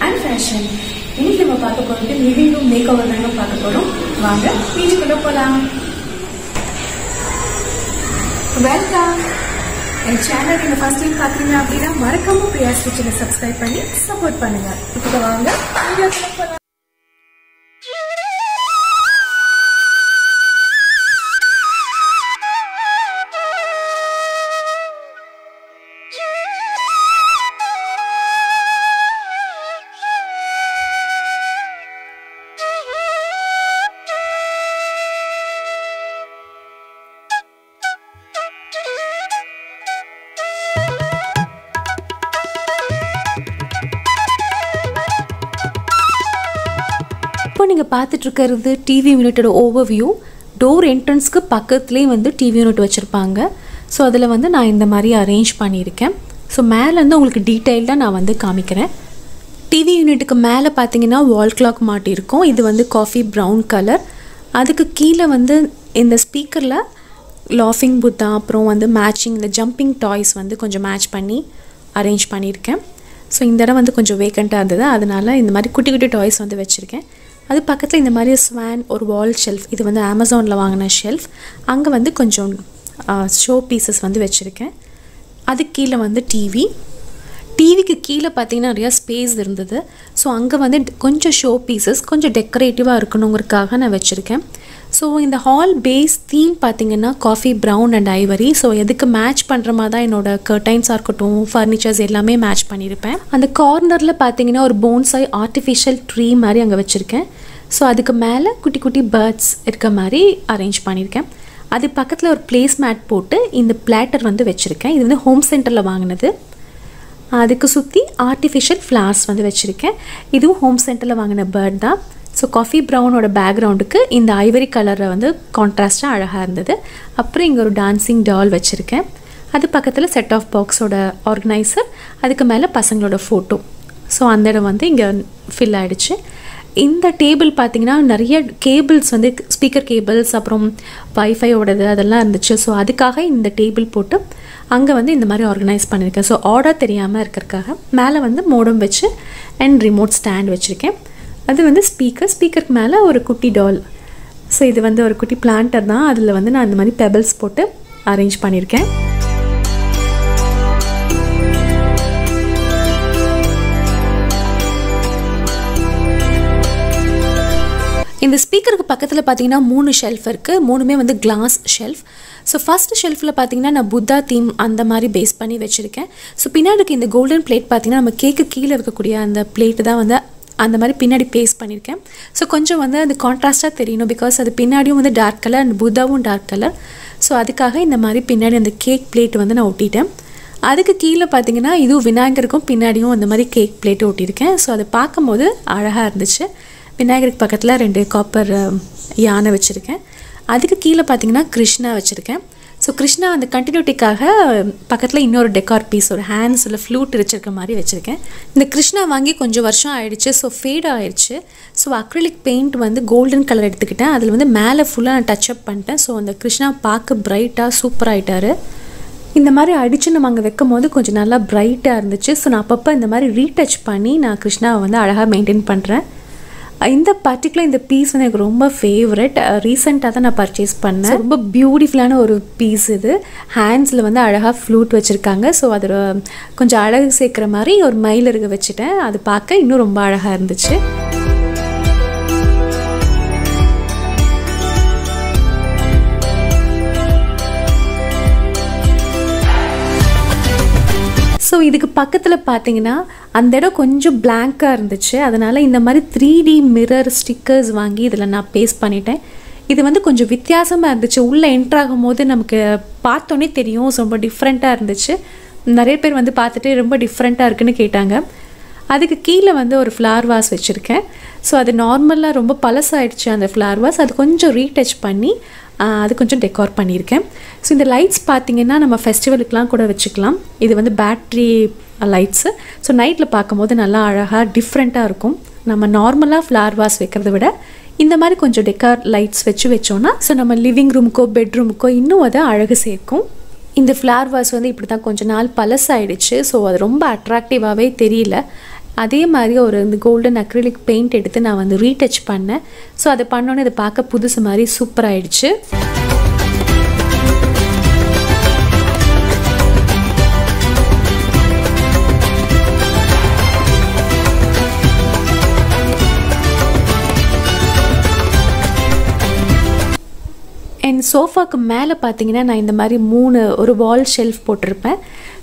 and fashion. இன்னைக்கு நம்ம பார்க்க போறது லிவிங் ரூம் மேக்ஓவர் தாங்க பார்க்க போறோம். வாங்க வீடியோக்குள்ள போலாம். வெல்கம். என் சேனல் நீங்க ஃபர்ஸ்ட் டைம் பாத்தீங்க அப்படின்னா மறக்காம பிரியா கிச்சனை சப்ஸ்கிரைப் பண்ணி சப்போர்ட் பண்ணுங்க. இப்போ வாங்க வீடியோக்குள்ள போலாம். நீங்கள் பார்த்துட்டு இருக்கிறது டிவி யூனிட்டோட ஓவர்வியூ. டோர் என்ட்ரன்ஸ்க்கு பக்கத்துலேயே வந்து டிவி யூனிட் வச்சுருப்பாங்க. ஸோ அதில் வந்து நான் இந்த மாதிரி அரேஞ்ச் பண்ணியிருக்கேன். ஸோ மேலேருந்து உங்களுக்கு டீட்டெயில்டாக நான் வந்து காமிக்கிறேன். டிவி யூனிட்டுக்கு மேலே பார்த்தீங்கன்னா வால் கிளாக் மாட்டியிருக்கும். இது வந்து காஃபி ப்ரௌன் கலர். அதுக்கு கீழே வந்து இந்த ஸ்பீக்கரில் லாஃபிங் புத்தா அப்புறம் வந்து மேட்சிங் இந்த ஜம்பிங் டாய்ஸ் வந்து கொஞ்சம் மேட்ச் பண்ணி அரேஞ்ச் பண்ணியிருக்கேன். ஸோ இந்த இடம் வந்து கொஞ்சம் வேக்கண்ட்டாக இருந்தது, அதனால் இந்த மாதிரி குட்டி குட்டி டாய்ஸ் வந்து வச்சுருக்கேன். அது பக்கத்தில் இந்த மாதிரி ஸ்வான் ஒரு வால் ஷெல்ஃப், இது வந்து அமேசானில் வாங்கின ஷெல்ஃப். அங்கே வந்து கொஞ்சம் ஷோ பீசஸ் வந்து வச்சுருக்கேன். அது கீழே வந்து டிவிக்கு கீழே பார்த்திங்கன்னா நிறையா ஸ்பேஸ் இருந்தது. ஸோ அங்கே வந்து கொஞ்சம் ஷோ பீசஸ் கொஞ்சம் டெக்கரேட்டிவாக இருக்கணுங்கிறதுக்காக நான் வச்சுருக்கேன். ஸோ இந்த ஹால் பேஸ் தீம் பார்த்திங்கன்னா coffee brown and Ivory. So எதுக்கு மேட்ச் பண்ணுற மாதிரி தான் என்னோடய கர்டைன்ஸாக இருக்கட்டும், ஃபர்னிச்சர்ஸ் எல்லாமே மேட்ச் பண்ணியிருப்பேன். அந்த கார்னரில் பார்த்திங்கன்னா ஒரு போன்சாய் ஆர்டிஃபிஷியல் ட்ரீ மாதிரி அங்கே வச்சுருக்கேன். ஸோ அதுக்கு மேலே குட்டி குட்டி பேர்ட்ஸ் இருக்க மாதிரி அரேஞ்ச் பண்ணியிருக்கேன். அது பக்கத்தில் ஒரு பிளேஸ் மேட் போட்டு இந்த பிளாட்டர் வந்து வச்சுருக்கேன். இது வந்து ஹோம் சென்டரில் வாங்கினது. அதுக்கு சுற்றி ஆர்டிஃபிஷியல் ஃப்ளார்ஸ் வந்து வச்சுருக்கேன். இதுவும் ஹோம் சென்டரில் வாங்கின பேர்ட் தான். ஸோ காஃபி ப்ரௌனோட பேக்ரவுண்டுக்கு இந்த ஐவரி கலரை வந்து கான்ட்ராஸ்ட்டாக அழகாக இருந்தது. அப்புறம் இங்கே ஒரு டான்ஸிங் டால் வச்சுருக்கேன். அது பக்கத்தில் செட் ஆஃப் பாக்ஸோட ஆர்கனைசர், அதுக்கு மேலே பசங்களோட ஃபோட்டோ. ஸோ அந்த இடம் வந்து இங்கே ஃபில் ஆகிடுச்சு. இந்த டேபிள் பார்த்திங்கன்னா நிறைய கேபிள்ஸ் வந்து ஸ்பீக்கர் கேபிள்ஸ் அப்புறம் வைஃபையோடது அதெல்லாம் இருந்துச்சு. ஸோ அதுக்காக இந்த டேபிள் போட்டு அங்கே வந்து இந்த மாதிரி ஆர்கனைஸ் பண்ணியிருக்கேன். ஸோ ஆர்டர் தெரியாமல் இருக்கிறதுக்காக மேலே வந்து மோடம் வச்சு அண்ட் ரிமோட் ஸ்டாண்ட் வச்சுருக்கேன். அது வந்து ஸ்பீக்கருக்கு மேலே ஒரு குட்டி டால். ஸோ இது வந்து ஒரு குட்டி பிளான்டர் தான். அதில் வந்து நான் இந்த மாதிரி பெபிள்ஸ் போட்டு அரேஞ்ச் பண்ணியிருக்கேன். இந்த ஸ்பீக்கருக்கு பக்கத்தில் பார்த்தீங்கன்னா 3 ஷெல்ஃப் இருக்குது. 3மே வந்து கிளாஸ் ஷெல்ஃப். ஸோ ஃபஸ்ட் ஷெல்ஃபில் பார்த்தீங்கன்னா நான் புத்தா தீம் அந்த மாதிரி பேஸ் பண்ணி வச்சுருக்கேன். ஸோ பின்னாடி இந்த கோல்டன் பிளேட் பார்த்தீங்கன்னா நம்ம கேக்கு கீழே இருக்கக்கூடிய அந்த பிளேட்டு தான் வந்து அந்த மாதிரி பின்னாடி பேஸ்ட் பண்ணியிருக்கேன். ஸோ கொஞ்சம் வந்து அது கான்ட்ராஸ்ட்டாக தெரியணும், பிகாஸ் அது பின்னாடியும் வந்து டார்க் கலர் அண்ட் புத்தாவும் டார்க் கலர். ஸோ அதுக்காக இந்த மாதிரி பின்னாடி அந்த கேக் பிளேட் வந்து நான் ஒட்டிட்டேன். அதுக்கு கீழே பார்த்தீங்கன்னா இதுவும் விநாயகருக்கும் பின்னாடியும் அந்த மாதிரி கேக் பிளேட்டு ஒட்டியிருக்கேன். ஸோ அதை பார்க்கும்போது அழகாக இருந்துச்சு. விநாயகருக்கு பக்கத்தில் 2 காப்பர் யானை வச்சுருக்கேன். அதுக்கு கீழே பார்த்தீங்கன்னா கிருஷ்ணா வச்சுருக்கேன். ஸோ கிருஷ்ணா அந்த கண்டினியூட்டிக்காக பக்கத்தில் இன்னொரு டெக்கார் பீஸ் ஒரு ஹேண்ட்ஸில் ஃப்ளூட் வச்சுருக்க மாதிரி வச்சுருக்கேன். இந்த கிருஷ்ணா வாங்கி கொஞ்சம் வருஷம் ஆகிடுச்சு. ஸோ ஃபேட் ஆகிடுச்சு. ஸோ அக்ரிலிக் பெயிண்ட் வந்து கோல்டன் கலர் எடுத்துக்கிட்டேன். அதில் வந்து மேலே ஃபுல்லாக நான் டச்சப் பண்ணிட்டேன். ஸோ அந்த கிருஷ்ணா பார்க்க ப்ரைட்டாக சூப்பராகிட்டார். இந்த மாதிரி அடித்து நம்ம அங்கே வைக்கும் போது கொஞ்சம் நல்லா ப்ரைட்டாக இருந்துச்சு. ஸோ நான் அப்பப்போ இந்த மாதிரி ரீடச் பண்ணி நான் கிருஷ்ணாவை வந்து அழகாக மெயின்டைன் பண்ணுறேன். இந்த பர்டிகுலர் இந்த பீஸ் வந்து எனக்கு ரொம்ப ஃபேவரட். ரீசெண்டாக தான் நான் பர்ச்சேஸ் பண்ணேன். ரொம்ப பியூட்டிஃபுல்லான ஒரு பீஸ் இது. ஹேண்ட்ஸில் வந்து அழகாக ஃப்ளூட் வச்சுருக்காங்க. ஸோ அதில் கொஞ்சம் அழகு சேர்க்குற மாதிரி ஒரு மயில் இருக்க வச்சுட்டேன். அது பார்க்க இன்னும் ரொம்ப அழகாக இருந்துச்சு. ஸோ இதுக்கு பக்கத்தில் பார்த்தீங்கன்னா அந்த இடம் கொஞ்சம் பிளாங்காக இருந்துச்சு. அதனால் இந்த மாதிரி 3D மிரர் ஸ்டிக்கர்ஸ் வாங்கி இதில் நான் பேஸ்ட் பண்ணிட்டேன். இது வந்து கொஞ்சம் வித்தியாசமாக இருந்துச்சு. உள்ளே என்ட்ராகும் போது நமக்கு பார்த்தோன்னே தெரியும். ரொம்ப டிஃப்ரெண்ட்டாக இருந்துச்சு. நிறைய பேர் வந்து பார்த்துட்டு ரொம்ப டிஃப்ரெண்ட்டாக இருக்குன்னு கேட்டாங்க. அதுக்கு கீழே வந்து ஒரு ஃப்ளவர் வாஸ் வச்சுருக்கேன். ஸோ அது நார்மலாக ரொம்ப பழசாயிடுச்சு அந்த ஃப்ளவர் வாஸ். அது கொஞ்சம் ரீடச் பண்ணி அது கொஞ்சம் டெக்கார் பண்ணியிருக்கேன். ஸோ இந்த லைட்ஸ் பார்த்திங்கன்னா நம்ம ஃபெஸ்டிவலுக்கெலாம் கூட வச்சுக்கலாம். இது வந்து பேட்ரி லைட்ஸு. ஸோ நைட்டில் பார்க்கும்போது நல்லா அழகாக டிஃப்ரெண்ட்டாக இருக்கும். நம்ம நார்மலாக ஃப்ளவர் வாஸ் வைக்கிறத விட இந்த மாதிரி கொஞ்சம் டெக்கார் லைட்ஸ் வச்சோன்னா ஸோ நம்ம லிவிங் ரூமுக்கோ பெட்ரூமுக்கோ இன்னும் அதை அழகு சேர்க்கும். இந்த ஃப்ளவர் வாஸ் வந்து இப்படி தான் கொஞ்ச நாள் பழசாயிடுச்சு. ஸோ அது ரொம்ப அட்ராக்டிவாகவே தெரியல. அதே மாதிரி ஒரு இந்த கோல்டன் அக்ரிலிக் பெயிண்ட் எடுத்து நான் வந்து ரீடச் பண்ணேன். ஸோ அதை பண்ணோன்னே இதை பார்க்க புதுசு மாதிரி சூப்பராகிடுச்சு. அண்ட் சோஃபாவுக்கு மேலே பார்த்தீங்கன்னா நான் இந்த மாதிரி 3 ஒரு வால் ஷெல்ஃப் போட்டிருப்பேன்.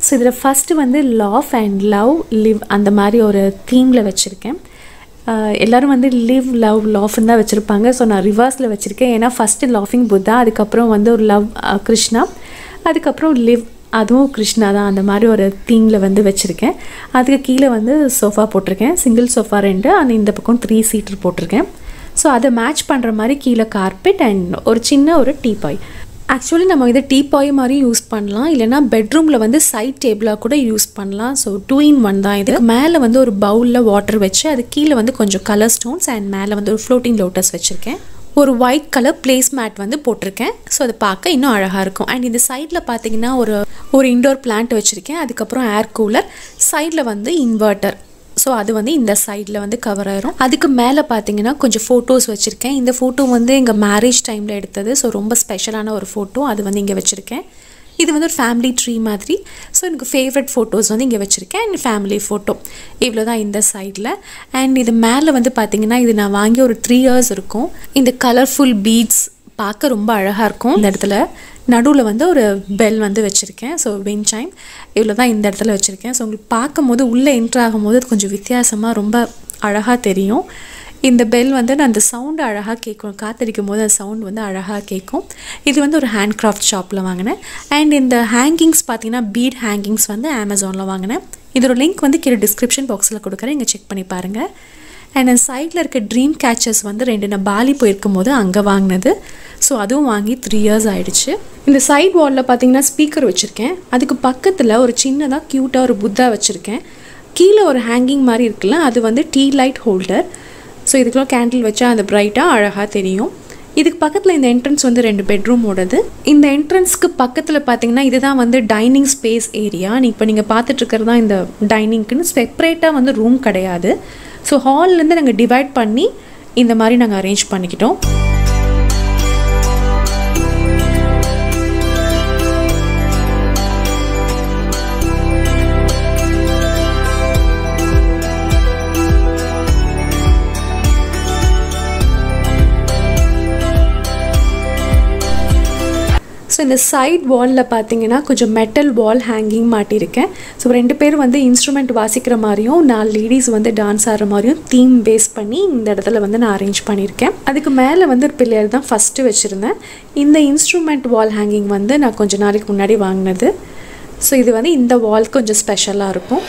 ஸோ இதில் ஃபஸ்ட்டு வந்து லாஃப் அண்ட் லவ் லிவ் அந்த மாதிரி ஒரு தீமில் வச்சுருக்கேன். எல்லோரும் வந்து லிவ் லவ் லாஃப்னு தான் வச்சுருப்பாங்க. ஸோ நான் ரிவர்ஸில் வச்சுருக்கேன். ஏன்னா ஃபஸ்ட்டு லாஃபிங் புத்தா, அதுக்கப்புறம் வந்து ஒரு லவ் கிருஷ்ணா, அதுக்கப்புறம் லிவ் அதுவும் கிருஷ்ணா தான். அந்த மாதிரி ஒரு தீமில் வந்து வச்சுருக்கேன். அதுக்கு கீழே வந்து சோஃபா போட்டிருக்கேன். சிங்கிள் சோஃபா 2 அண்ட் இந்த பக்கம் 3 சீட்டர் போட்டிருக்கேன். ஸோ அதை மேட்ச் பண்ணுற மாதிரி கீழே கார்பெட் அண்ட் ஒரு சின்ன ஒரு டீபாய். ஆக்சுவலி நம்ம இதை டீபாய் மாதிரி யூஸ் பண்ணலாம், இல்லைனா பெட்ரூமில் வந்து சைட் டேபிளாக கூட யூஸ் பண்ணலாம். ஸோ 2 in 1 தான் இது. மேலே வந்து ஒரு பவுலில் வாட்டர் வச்சு அது கீழே வந்து கொஞ்சம் கலர் ஸ்டோன்ஸ் அண்ட் மேலே வந்து ஒரு ஃப்ளோட்டிங் லோட்டஸ் வச்சுருக்கேன். ஒரு ஒயிட் கலர் பிளேஸ் மேட் வந்து போட்டிருக்கேன். ஸோ அதை பார்க்க இன்னும் அழகாக இருக்கும். அண்ட் இந்த சைடில் பார்த்தீங்கன்னா ஒரு இன்டோர் பிளான்ட் வச்சுருக்கேன். அதுக்கப்புறம் ஏர் கூலர், சைடில் வந்து இன்வெர்ட்டர். ஸோ அது வந்து இந்த சைடில் வந்து கவர் ஆயிரும். அதுக்கு மேலே பார்த்தீங்கன்னா கொஞ்சம் ஃபோட்டோஸ் வச்சுருக்கேன். இந்த ஃபோட்டோ வந்து எங்கள் மேரேஜ் டைமில் எடுத்தது. ஸோ ரொம்ப ஸ்பெஷலான ஒரு ஃபோட்டோ, அது வந்து இங்கே வச்சுருக்கேன். இது வந்து ஒரு ஃபேமிலி ட்ரீ மாதிரி. ஸோ எனக்கு ஃபேவரட் ஃபோட்டோஸ் வந்து இங்கே வச்சுருக்கேன். அண்ட் ஃபேமிலி ஃபோட்டோ இவ்வளோ தான் இந்த சைடில். அண்ட் இது மேலே வந்து பார்த்திங்கன்னா இது நான் வாங்கி ஒரு 3 years இருக்கும். இந்த கலர்ஃபுல் பீட்ஸ் பார்க்க ரொம்ப அழகாக இருக்கும். இந்த இடத்துல நடுவில் வந்து ஒரு பெல் வந்து வச்சுருக்கேன். ஸோ விண்ட் சைம் இவ்வளோ தான் இந்த இடத்துல வச்சுருக்கேன். ஸோ உங்களுக்கு பார்க்கும் போது உள்ளே என்ட்ரு ஆகும்போது அது கொஞ்சம் வித்தியாசமாக ரொம்ப அழகாக தெரியும். இந்த பெல் வந்து நான் அந்த சவுண்டு அழகாக கேட்கும், காற்றடிக்கும் போது அந்த சவுண்ட் வந்து அழகாக கேட்கும். இது வந்து ஒரு ஹேண்ட் கிராஃப்ட் ஷாப்பில் வாங்கினேன். அண்ட் இந்த ஹேங்கிங்ஸ் பார்த்தீங்கன்னா பீட் ஹேங்கிங்ஸ் வந்து அமேசானில் வாங்கினேன். இதோட லிங்க் வந்து கீழே டிஸ்கிரிப்ஷன் பாக்ஸில் கொடுக்குறேன், இங்கே செக் பண்ணி பாருங்கள். அண்ட் அந்த சைடில் இருக்க ட்ரீம் கேச்சர்ஸ் வந்து 2 நான் பாலி போயிருக்கும் போது அங்கே வாங்கினது. ஸோ அதுவும் வாங்கி 3 years ஆகிடுச்சு. இந்த சைட் வாலில் பார்த்தீங்கன்னா ஸ்பீக்கர் வச்சுருக்கேன். அதுக்கு பக்கத்தில் ஒரு சின்னதாக க்யூட்டாக ஒரு புத்தா வச்சுருக்கேன். கீழே ஒரு ஹேங்கிங் மாதிரி இருக்குல்ல, அது வந்து டீ லைட் ஹோல்டர். ஸோ இதுக்கெல்லாம் கேண்டில் வச்சா அந்த பிரைட்டாக அழகாக தெரியும். இதுக்கு பக்கத்தில் இந்த என்ட்ரன்ஸ் வந்து 2 பெட்ரூமோடது. இந்த என்ட்ரன்ஸ்க்கு பக்கத்தில் பார்த்தீங்கன்னா இதுதான் வந்து டைனிங் ஸ்பேஸ் ஏரியா. இப்போ நீங்கள் பார்த்துட்ருக்கிறது தான் இந்த டைனிங்க்குன்னு செப்பரேட்டாக வந்து ரூம் கிடையாது. ஸோ ஹால்லேருந்து நாங்கள் டிவைட் பண்ணி இந்த மாதிரி நாங்கள் அரேஞ்ச் பண்ணிக்கிட்டோம். ஸோ இந்த சைட் வாலில் பார்த்தீங்கன்னா கொஞ்சம் மெட்டல் வால் ஹேங்கிங் மாட்டியிருக்கேன். ஸோ 2 பேர் வந்து இன்ஸ்ட்ருமெண்ட் வாசிக்கிற மாதிரியும் 4 லேடிஸ் வந்து டான்ஸ் ஆடுற மாதிரியும் தீம் பேஸ் பண்ணி இந்த இடத்துல வந்து நான் அரேஞ்ச் பண்ணியிருக்கேன். அதுக்கு மேலே வந்து ஒரு பிள்ளையார் தான் ஃபஸ்ட்டு வச்சுருந்தேன். இந்த இன்ஸ்ட்ருமெண்ட் வால் ஹேங்கிங் வந்து நான் கொஞ்சம் நாளைக்கு முன்னாடி வாங்கினது. ஸோ இது வந்து இந்த வால் கொஞ்சம் ஸ்பெஷலாக இருக்கும்.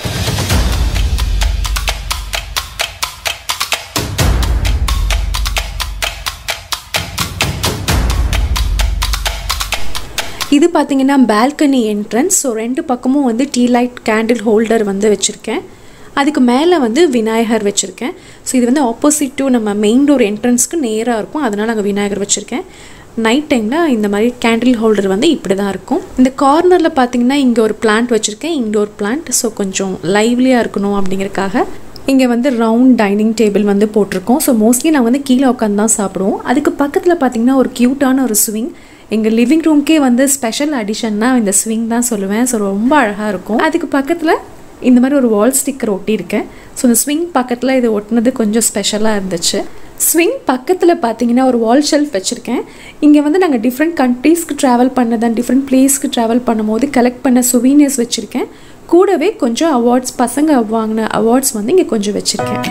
இது பார்த்தீங்கன்னா பால்கனி என்ட்ரன்ஸ். ஸோ 2 பக்கமும் வந்து டீ லைட் கேண்டில் ஹோல்டர் வந்து வச்சுருக்கேன். அதுக்கு மேலே வந்து விநாயகர் வச்சுருக்கேன். ஸோ இது வந்து ஆப்போசிட் டு நம்ம மெயின் டோர் என்ட்ரன்ஸ்க்கு நேராக இருக்கும், அதனால் அங்கே விநாயகர் வச்சுருக்கேன். நைட் டைமில் இந்த மாதிரி கேண்டில் ஹோல்டர் வந்து இப்படி தான் இருக்கும். இந்த கார்னரில் பார்த்தீங்கன்னா இங்கே ஒரு பிளான்ட் வச்சுருக்கேன், இன்டோர் பிளான்ட். ஸோ கொஞ்சம் லைவ்லியாக இருக்கணும் அப்படிங்கிறதுக்காக இங்கே வந்து ரவுண்ட் டைனிங் டேபிள் வந்து போட்டிருக்கோம். ஸோ மோஸ்ட்லி நான் வந்து கீழே உட்காந்து தான் சாப்பிடுவோம். அதுக்கு பக்கத்தில் பார்த்தீங்கன்னா ஒரு க்யூட்டான ஒரு ஸ்விங். எங்கள் லிவிங் ரூம்க்கே வந்து ஸ்பெஷல் அடிஷன்னா இந்த ஸ்விங் தான் சொல்லுவேன். ஸோ ரொம்ப அழகாக இருக்கும். அதுக்கு பக்கத்தில் இந்த மாதிரி ஒரு வால் ஸ்டிக்கர் ஒட்டியிருக்கேன். ஸோ இந்த ஸ்விங் பக்கத்தில் இது ஒட்டினது கொஞ்சம் ஸ்பெஷலாக இருந்துச்சு. ஸ்விங் பக்கத்தில் பார்த்தீங்கன்னா ஒரு வால் ஷெல்ஃப் வச்சுருக்கேன். இங்கே வந்து நாங்கள் டிஃப்ரெண்ட் கண்ட்ரீஸ்க்கு ட்ராவல் பண்ணதான் டிஃப்ரெண்ட் பிளேஸ்க்கு ட்ராவல் பண்ணும்போது கலெக்ட் பண்ண சுவீனியர்ஸ் வச்சுருக்கேன். கூடவே கொஞ்சம் அவார்ட்ஸ், பசங்க வாங்கின அவார்ட்ஸ் வந்து இங்கே கொஞ்சம் வச்சுருக்கேன்.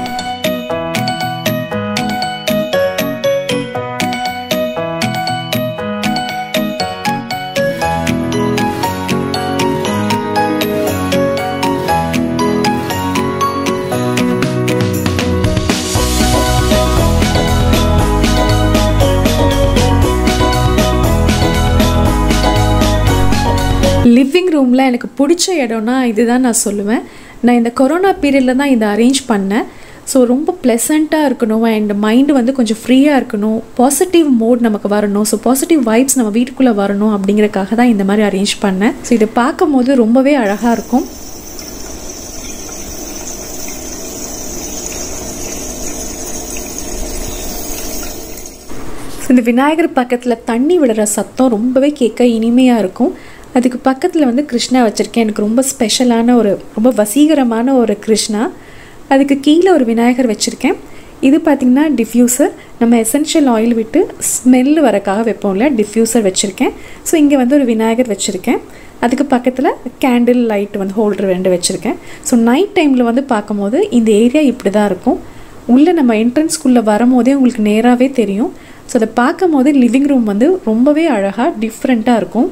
லிவிங் ரூமில் எனக்கு பிடிச்ச இடம்னா இதுதான் நான் சொல்லுவேன். நான் இந்த கொரோனா பீரியடில் தான் இதை அரேஞ்ச் பண்ணேன். ஸோ ரொம்ப ப்ளசண்ட்டாக இருக்கணும் அண்ட் மைண்டு வந்து கொஞ்சம் ஃப்ரீயாக இருக்கணும், பாசிட்டிவ் மோட் நமக்கு வரணும், ஸோ பாசிட்டிவ் வைப்ஸ் நம்ம வீட்டுக்குள்ளே வரணும் அப்படிங்கிறதுக்காக தான் இந்த மாதிரி அரேஞ்ச் பண்ணேன். ஸோ இதை பார்க்கும் போது ரொம்பவே அழகாக இருக்கும். இந்த விநாயகர் பக்கத்தில் தண்ணி விடுற சத்தம் ரொம்பவே கேட்க இனிமையாக இருக்கும். அதுக்கு பக்கத்தில் வந்து கிருஷ்ணா வச்சுருக்கேன். எனக்கு ரொம்ப ஸ்பெஷலான ரொம்ப வசீகரமான ஒரு கிருஷ்ணா. அதுக்கு கீழே ஒரு விநாயகர் வச்சுருக்கேன். இது பார்த்திங்கன்னா டிஃப்யூசர். நம்ம எசென்ஷியல் ஆயில் விட்டு ஸ்மெல் வரக்காக வைப்போம்ல, டிஃப்யூசர் வச்சுருக்கேன். ஸோ இங்கே வந்து ஒரு விநாயகர் வச்சுருக்கேன். அதுக்கு பக்கத்தில் கேண்டில் லைட் வந்து ஹோல்டர் 2 வச்சுருக்கேன். ஸோ நைட் டைமில் வந்து பார்க்கும்போது இந்த ஏரியா இப்படி தான் இருக்கும். உள்ளே நம்ம என்ட்ரன்ஸ்குள்ளே வரும்போதே உங்களுக்கு நேராகவே தெரியும். ஸோ அதை பார்க்கும் போது லிவிங் ரூம் வந்து ரொம்பவே அழகாக டிஃப்ரெண்ட்டாக இருக்கும்.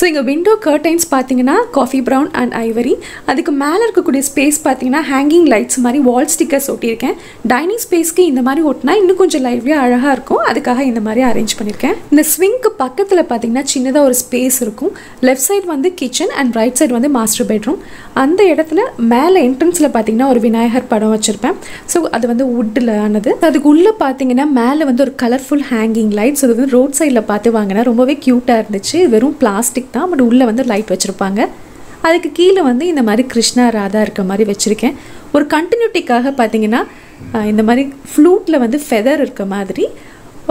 ஸோ இங்கே விண்டோ கர்டைன்ஸ் பார்த்தீங்கன்னா காஃபி ப்ரௌன் அண்ட் ஐவரி. அதுக்கு மேலே இருக்கக்கூடிய ஸ்பேஸ் பார்த்தீங்கன்னா ஹேங்கிங் லைட்ஸ் மாதிரி வால் ஸ்டிக்கர்ஸ் ஒட்டியிருக்கேன். டைனிங் ஸ்பேஸ்க்கு இந்த மாதிரி ஒட்டினா இன்னும் கொஞ்சம் லைவ்லியாக அழகாக இருக்கும். அதுக்காக இந்த மாதிரி அரேஞ்ச் பண்ணியிருக்கேன். இந்த ஸ்விங்க்கு பக்கத்தில் பார்த்தீங்கன்னா சின்னதாக ஒரு ஸ்பேஸ் இருக்கும். லெஃப்ட் சைடு வந்து கிச்சன் அண்ட் ரைட் சைடு வந்து மாஸ்டர் பெட்ரூம். அந்த இடத்துல மேலே என்ட்ரன்ஸில் பார்த்தீங்கன்னா ஒரு விநாயகர் படம் வச்சுருப்பேன். ஸோ அது வந்து வுட்டில் ஆனது. அதுக்கு உள்ளே பார்த்தீங்கன்னா மேலே வந்து ஒரு கலர்ஃபுல் ஹேங்கிங் லைட்ஸ். அது வந்து ரோட் சைடில் பார்த்து வாங்கினா ரொம்பவே க்யூட்டாக இருந்துச்சு. வெறும் பிளாஸ்டிக் தான், பட் உள்ளே வந்து லைட் வச்சுருப்பாங்க. அதுக்கு கீழே வந்து இந்த மாதிரி கிருஷ்ணா ராதா இருக்க மாதிரி வச்சுருக்கேன். ஒரு கண்டினியூட்டிக்காக பார்த்தீங்கன்னா இந்த மாதிரி ஃப்ளூட்டில் வந்து ஃபெதர் இருக்க மாதிரி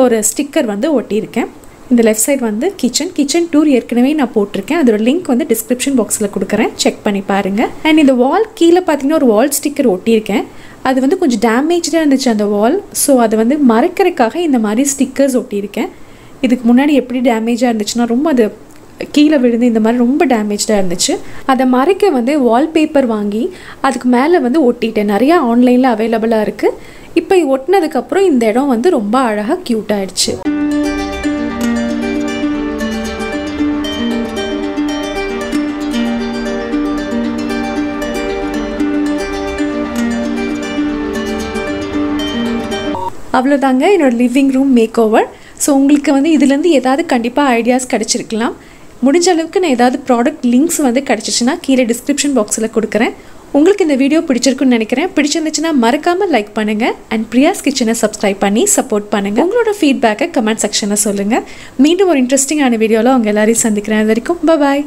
ஒரு ஸ்டிக்கர் வந்து ஒட்டியிருக்கேன். இந்த லெஃப்ட் சைடு வந்து கிச்சன் டூர் ஏற்கனவே நான் போட்டிருக்கேன். அதோட லிங்க் வந்து டிஸ்கிரிப்ஷன் பாக்ஸில் கொடுக்குறேன், செக் பண்ணி பாருங்கள். அண்ட் இந்த வால் கீழே பார்த்தீங்கன்னா ஒரு வால் ஸ்டிக்கர் ஒட்டியிருக்கேன். அது வந்து கொஞ்சம் டேமேஜாக இருந்துச்சு அந்த வால். ஸோ அதை வந்து மறைக்கிறதுக்காக இந்த மாதிரி ஸ்டிக்கர்ஸ் ஒட்டியிருக்கேன். இதுக்கு முன்னாடி எப்படி டேமேஜாக இருந்துச்சுன்னா ரொம்ப அது கீழே விழுந்து இந்த மாதிரி ரொம்ப டேமேஜாக இருந்துச்சு. அதை மறைக்க வந்து வால்பேப்பர் வாங்கி அதுக்கு மேலே வந்து ஒட்டிட்டேன். நிறையா ஆன்லைனில் அவைலபிளாக இருக்குது. இப்போ ஒட்டினதுக்கப்புறம் இந்த இடம் வந்து ரொம்ப அழகாக க்யூட் ஆகிடுச்சு. அவ்வளோதாங்க என்னோடய living room makeover. So உங்களுக்கு வந்து இதுலேருந்து ஏதாவது கண்டிப்பாக ஐடியாஸ் கிடச்சிருக்கலாம். முடிஞ்ச அளவுக்கு நான் ஏதாவது ப்ராடக்ட் லிங்க்ஸ் வந்து கிடச்சிச்சின்னா கீழே டிஸ்கிரிப்ஷன் பாக்ஸில் கொடுக்குறேன். உங்களுக்கு இந்த வீடியோ பிடிச்சிருக்குன்னு நினைக்கிறேன். பிடிச்சிருந்துச்சுன்னா மறக்காமல் லைக் பண்ணுங்கள் அண்ட் பிரியாஸ் கிச்சனை சப்ஸ்கிரைப் பண்ணி சப்போர்ட் பண்ணுங்கள். உங்களோட ஃபீட்பேக்கை கமெண்ட் செக்ஷனில் சொல்லுங்கள். மீண்டும் ஒரு இன்ட்ரெஸ்டிங்கான வீடியோவில் உங்கள் எல்லாரையும் சந்திக்கிறேன். அது வரைக்கும் பாய்.